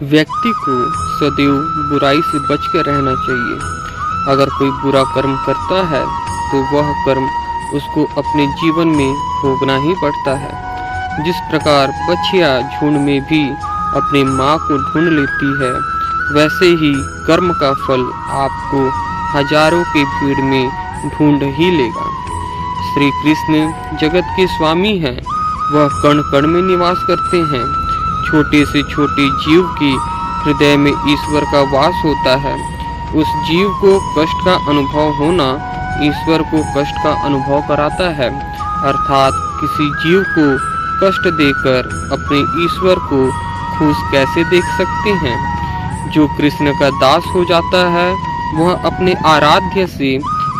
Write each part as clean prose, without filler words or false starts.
व्यक्ति को सदैव बुराई से बचकर रहना चाहिए। अगर कोई बुरा कर्म करता है तो वह कर्म उसको अपने जीवन में भोगना ही पड़ता है। जिस प्रकार बछिया झुंड में भी अपनी माँ को ढूंढ लेती है, वैसे ही कर्म का फल आपको हजारों की भीड़ में ढूंढ ही लेगा। श्री कृष्ण जगत के स्वामी हैं। वह कण कण में निवास करते हैं। छोटे से छोटे जीव के हृदय में ईश्वर का वास होता है। उस जीव को कष्ट का अनुभव होना ईश्वर को कष्ट का अनुभव कराता है। अर्थात किसी जीव को कष्ट देकर अपने ईश्वर को खुश कैसे देख सकते हैं। जो कृष्ण का दास हो जाता है, वह अपने आराध्य से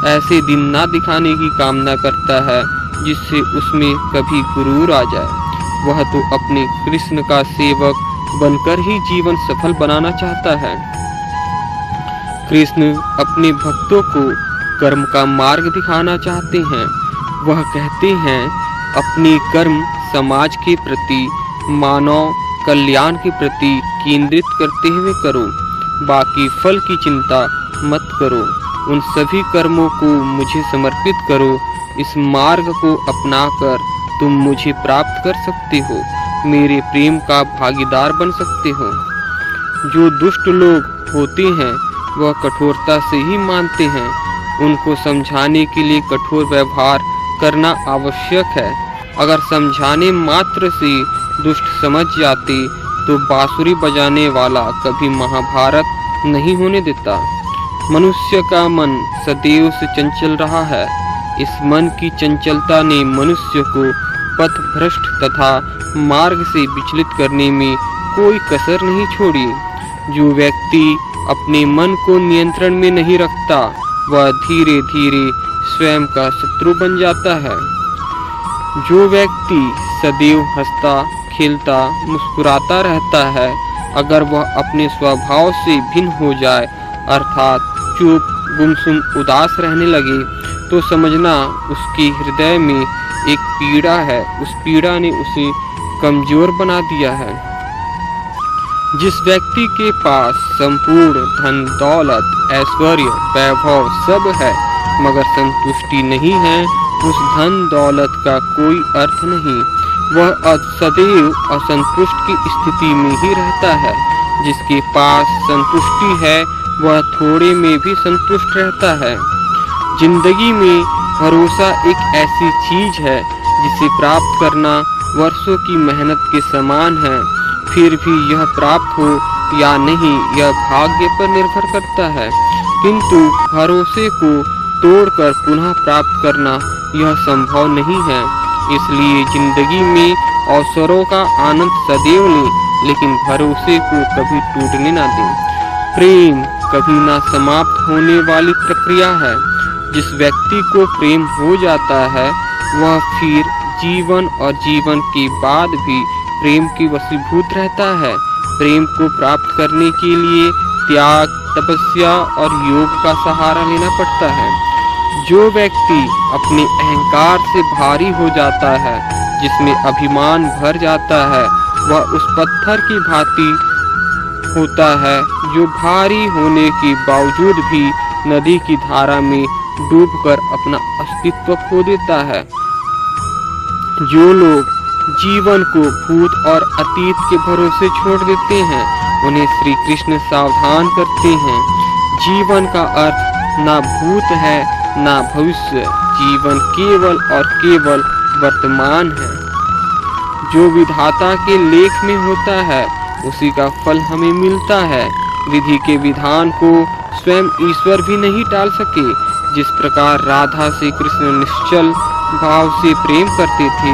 ऐसे दिन ना दिखाने की कामना करता है जिससे उसमें कभी गुरूर आ जाए। वह तो अपने कृष्ण का सेवक बनकर ही जीवन सफल बनाना चाहता है। कृष्ण अपने भक्तों को कर्म का मार्ग दिखाना चाहते हैं। वह कहते हैं, अपने कर्म समाज के प्रति, मानव कल्याण के प्रति केंद्रित करते हुए करो। बाकी फल की चिंता मत करो। उन सभी कर्मों को मुझे समर्पित करो। इस मार्ग को अपनाकर तुम मुझे प्राप्त कर सकते हो, मेरे प्रेम का भागीदार बन सकते हो। जो दुष्ट लोग होते हैं वह कठोरता से ही मानते हैं। उनको समझाने के लिए कठोर व्यवहार करना आवश्यक है। अगर समझाने मात्र से दुष्ट समझ जाते तो बांसुरी बजाने वाला कभी महाभारत नहीं होने देता। मनुष्य का मन सदैव से चंचल रहा है। इस मन की चंचलता ने मनुष्य को पथ भ्रष्ट तथा मार्ग से विचलित करने में कोई कसर नहीं छोड़ी। जो व्यक्ति अपने मन को नियंत्रण में नहीं रखता, वह धीरे धीरे स्वयं का शत्रु बन जाता है। जो व्यक्ति सदैव हंसता खेलता मुस्कुराता रहता है, अगर वह अपने स्वभाव से भिन्न हो जाए, अर्थात चुप गुमसुम उदास रहने लगे, तो समझना उसके हृदय में एक पीड़ा है। उस पीड़ा ने उसे कमजोर बना दिया है। जिस व्यक्ति के पास संपूर्ण धन दौलत ऐश्वर्य वैभव सब है मगर संतुष्टि नहीं है, उस धन दौलत का कोई अर्थ नहीं। वह सदैव असंतुष्ट की स्थिति में ही रहता है। जिसके पास संतुष्टि है वह थोड़े में भी संतुष्ट रहता है। जिंदगी में भरोसा एक ऐसी चीज है जिसे प्राप्त करना वर्षों की मेहनत के समान है। फिर भी यह प्राप्त हो या नहीं, यह भाग्य पर निर्भर करता है। किंतु भरोसे को तोड़कर पुनः प्राप्त करना यह संभव नहीं है। इसलिए जिंदगी में अवसरों का आनंद सदैव लें, लेकिन भरोसे को कभी टूटने ना दें। प्रेम कभी ना समाप्त होने वाली प्रक्रिया है। जिस व्यक्ति को प्रेम हो जाता है, वह फिर जीवन और जीवन के बाद भी प्रेम की वशीभूत रहता है। प्रेम को प्राप्त करने के लिए त्याग, तपस्या और योग का सहारा लेना पड़ता है। जो व्यक्ति अपने अहंकार से भारी हो जाता है, जिसमें अभिमान भर जाता है, वह उस पत्थर की भांति होता है जो भारी होने के बावजूद भी नदी की धारा में डूबकर अपना अस्तित्व खो देता है। जो लोग जीवन को भूत और अतीत के भरोसे छोड़ देते हैं, उन्हें श्री कृष्ण सावधान करते हैं। जीवन का अर्थ ना भूत है ना भविष्य। जीवन केवल और केवल वर्तमान है। जो विधाता के लेख में होता है, उसी का फल हमें मिलता है। विधि के विधान को स्वयं ईश्वर भी नहीं टाल सके। जिस प्रकार राधा से कृष्ण निश्चल भाव से प्रेम करते थे,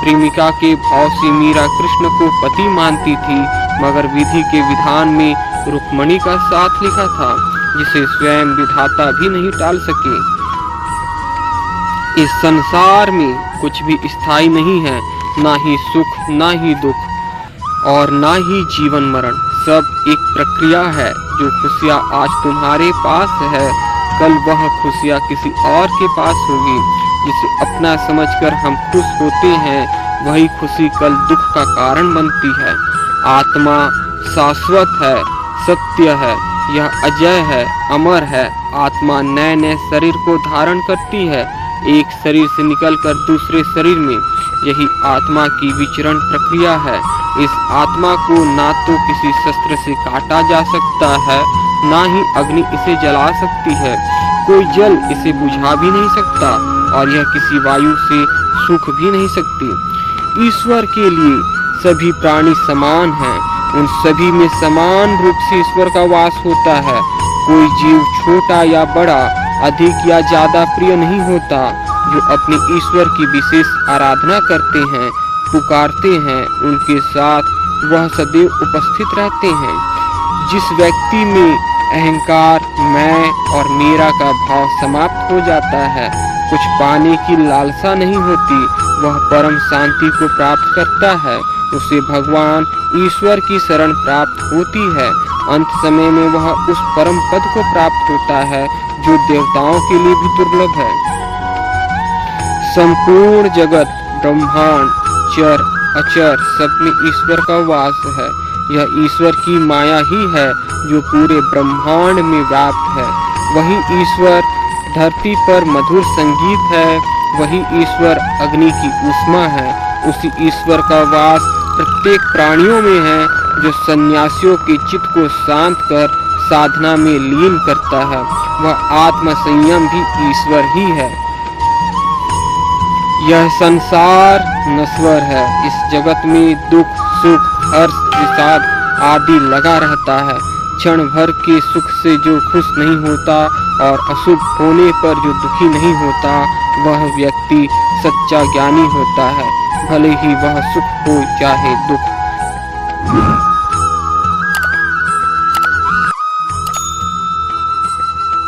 प्रेमिका के भाव से मीरा कृष्ण को पति मानती थी, मगर विधि के विधान में रुक्मणी का साथ लिखा था, जिसे स्वयं विधाता भी नहीं टाल सके। इस संसार में कुछ भी स्थायी नहीं है, ना ही सुख ना ही दुख और ना ही जीवन मरण। सब एक प्रक्रिया है। जो खुशियाँ आज तुम्हारे पास है, कल वह खुशियाँ किसी और के पास होगी। जिसे अपना समझकर हम खुश होते हैं, वही खुशी कल दुख का कारण बनती है। आत्मा शाश्वत है, सत्य है, यह अजय है, अमर है। आत्मा नए नए शरीर को धारण करती है, एक शरीर से निकलकर दूसरे शरीर में। यही आत्मा की विचरण प्रक्रिया है। इस आत्मा को ना तो किसी शस्त्र से काटा जा सकता है, ना ही अग्नि इसे जला सकती है। कोई जल इसे बुझा भी नहीं सकता और यह किसी वायु से सूख भी नहीं सकती। ईश्वर के लिए सभी प्राणी समान हैं, उन सभी में समान रूप से ईश्वर का वास होता है। कोई जीव छोटा या बड़ा, अधिक या ज्यादा प्रिय नहीं होता। जो अपने ईश्वर की विशेष आराधना करते हैं, पुकारते हैं, उनके साथ वह सदैव उपस्थित रहते हैं। जिस व्यक्ति में अहंकार, मैं और मेरा का भाव समाप्त हो जाता है, कुछ पाने की लालसा नहीं होती, वह परम शांति को प्राप्त करता है। उसे भगवान ईश्वर की शरण प्राप्त होती है। अंत समय में वह उस परम पद को प्राप्त होता है जो देवताओं के लिए भी दुर्लभ है। संपूर्ण जगत, ब्रह्मांड, चर अचर, सब में ईश्वर का वास है। यह ईश्वर की माया ही है जो पूरे ब्रह्मांड में व्याप्त है। वही ईश्वर धरती पर मधुर संगीत है, वही ईश्वर अग्नि की ऊष्मा है। उसी ईश्वर का वास प्रत्येक प्राणियों में है जो सन्यासियों के चित्त को शांत कर साधना में लीन करता है। वह आत्म संयम भी ईश्वर ही है। यह संसार नश्वर है। इस जगत में दुख, सुख, हर्ष, विषाद आदि लगा रहता है। क्षण भर के सुख से जो खुश नहीं होता और अशुभ होने पर जो दुखी नहीं होता, वह व्यक्ति सच्चा ज्ञानी होता है, भले ही वह सुख हो चाहे दुख।